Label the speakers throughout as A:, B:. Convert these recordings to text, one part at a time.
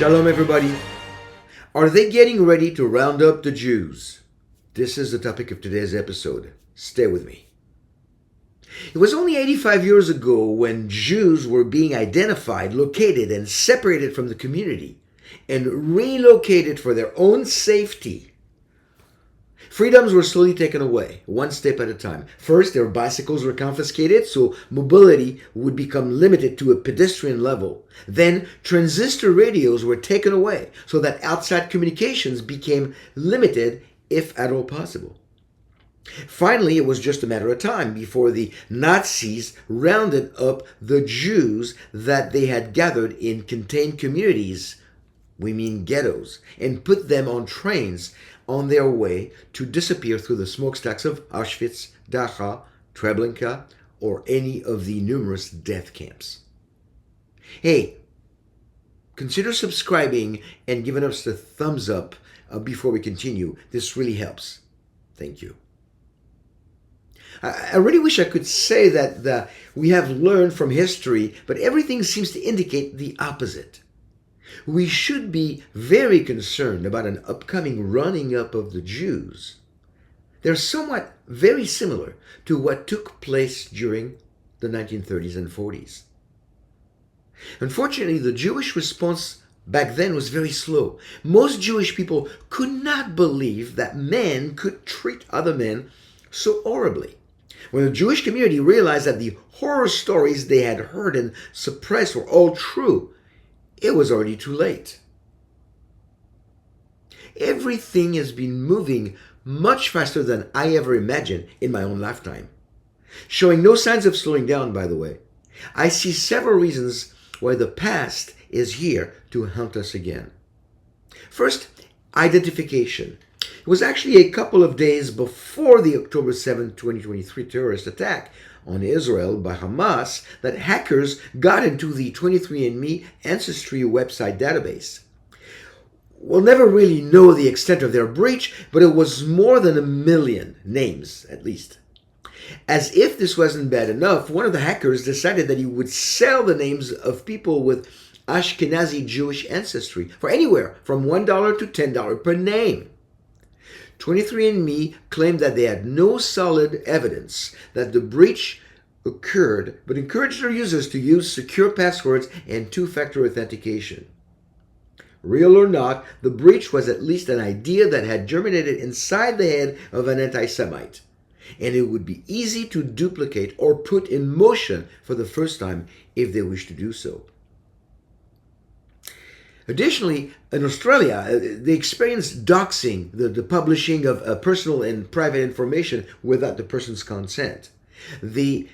A: Shalom, everybody. Are they getting ready to round up the Jews? This is the topic of today's episode. Stay with me. It was only 85 years ago when Jews were being identified, located, and separated from the community and relocated for their own safety. Freedoms were slowly taken away, one step at a time. First, their bicycles were confiscated, so mobility would become limited to a pedestrian level. Then, transistor radios were taken away, so that outside communications became limited, if at all possible. Finally, it was just a matter of time before the Nazis rounded up the Jews that they had gathered in contained communities, we mean ghettos, and put them on trains on their way to disappear through the smokestacks of Auschwitz, Dachau, Treblinka, or any of the numerous death camps. Hey, consider subscribing and giving us the thumbs up before we continue. This really helps. Thank you. I really wish I could say that we have learned from history, but everything seems to indicate the opposite. We should be very concerned about an upcoming running up of the Jews. They're somewhat very similar to what took place during the 1930s and 40s. Unfortunately, the Jewish response back then was very slow. Most Jewish people could not believe that men could treat other men so horribly. When the Jewish community realized that the horror stories they had heard and suppressed were all true, it was already too late. Everything has been moving much faster than I ever imagined in my own lifetime. Showing no signs of slowing down, by the way. I see several reasons why the past is here to haunt us again. First, identification. It was actually a couple of days before the October 7, 2023 terrorist attack on Israel by Hamas that hackers got into the 23andMe Ancestry website database. We'll never really know the extent of their breach, but it was more than 1 million names, at least. As if this wasn't bad enough, one of the hackers decided that he would sell the names of people with Ashkenazi Jewish ancestry for anywhere from $1 to $10 per name. 23andMe claimed that they had no solid evidence that the breach occurred, but encouraged their users to use secure passwords and two-factor authentication. Real or not, the breach was at least an idea that had germinated inside the head of an anti-Semite, and it would be easy to duplicate or put in motion for the first time if they wish to do so. Additionally, in Australia, they experienced doxing, the publishing of personal and private information without the person's consent. The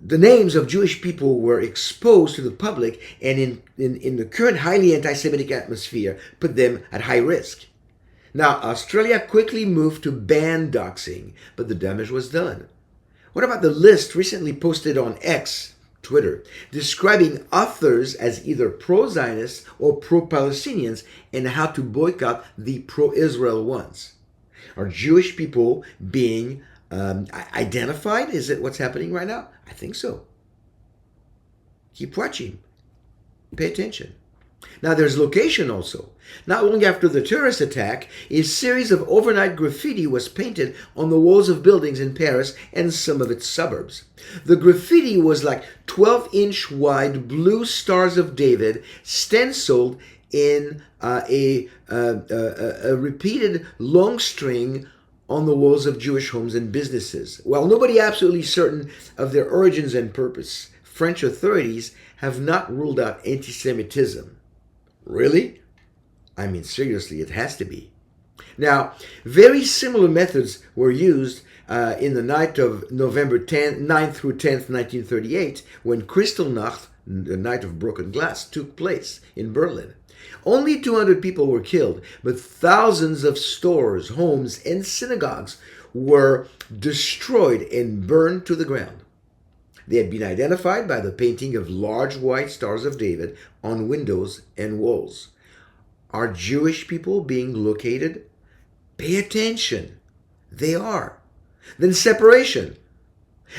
A: names of Jewish people were exposed to the public, and in the current highly anti-Semitic atmosphere, put them at high risk. Now, Australia quickly moved to ban doxing, but the damage was done. What about the list recently posted on X, Twitter, describing authors as either pro-Zionists or pro-Palestinians and how to boycott the pro-Israel ones? Are Jewish people being identified? Is it what's happening right now? I think so. Keep watching. Pay attention. Now there's location also. Not long after the terrorist attack, a series of overnight graffiti was painted on the walls of buildings in Paris and some of its suburbs. The graffiti was like 12-inch wide blue stars of David stenciled in a repeated long string on the walls of Jewish homes and businesses. While nobody absolutely certain of their origins and purpose, French authorities have not ruled out antisemitism. Really? I mean, seriously, it has to be. Now, very similar methods were used in the night of November 9th through 10th, 1938, when Kristallnacht, the Night of Broken Glass, took place in Berlin. Only 200 people were killed, but thousands of stores, homes, and synagogues were destroyed and burned to the ground. They had been identified by the painting of large white stars of David on windows and walls. Are Jewish people being located? Pay attention. They are. Then separation.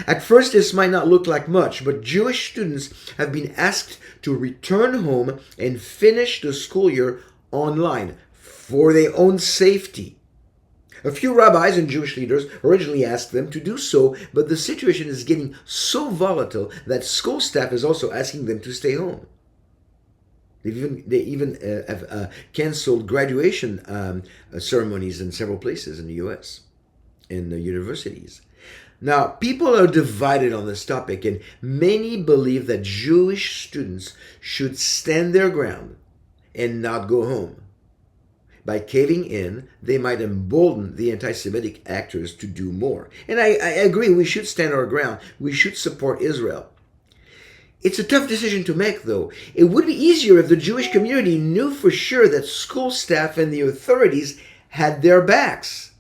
A: At first, this might not look like much, but Jewish students have been asked to return home and finish the school year online for their own safety. A few rabbis and Jewish leaders originally asked them to do so, but the situation is getting so volatile that school staff is also asking them to stay home. They even have canceled graduation ceremonies in several places in the U.S., in the universities. Now, people are divided on this topic, and many believe that Jewish students should stand their ground and not go home. By caving in, they might embolden the anti-Semitic actors to do more. And I agree, we should stand our ground. We should support Israel. It's a tough decision to make, though. It would be easier if the Jewish community knew for sure that school staff and the authorities had their backs.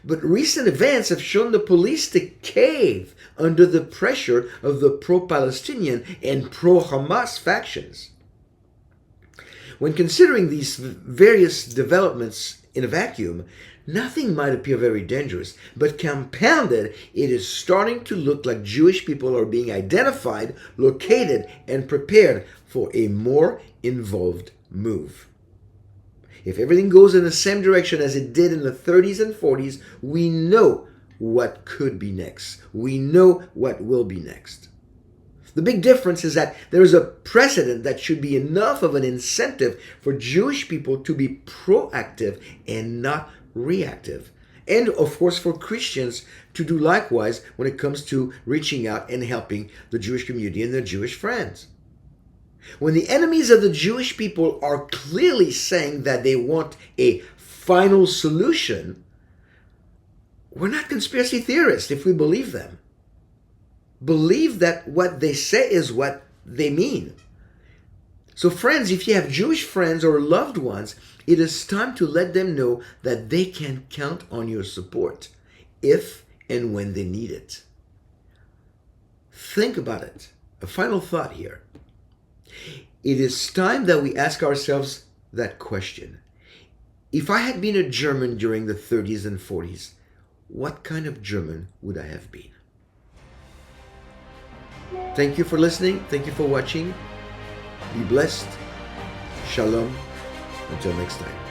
A: But recent events have shown the police to cave under the pressure of the pro-Palestinian and pro-Hamas factions. When considering these various developments in a vacuum, nothing might appear very dangerous, but compounded, it is starting to look like Jewish people are being identified, located, and prepared for a more involved move. If everything goes in the same direction as it did in the 30s and 40s, we know what could be next. We know what will be next. The big difference is that there is a precedent that should be enough of an incentive for Jewish people to be proactive and not reactive. And of course for Christians to do likewise when it comes to reaching out and helping the Jewish community and their Jewish friends. When the enemies of the Jewish people are clearly saying that they want a final solution, we're not conspiracy theorists if we believe them. Believe that what they say is what they mean. So friends, if you have Jewish friends or loved ones, it is time to let them know that they can count on your support if and when they need it. Think about it. A final thought here. It is time that we ask ourselves that question. If I had been a German during the 30s and 40s, what kind of German would I have been? Thank you for listening. Thank you for watching. Be blessed. Shalom. Until next time.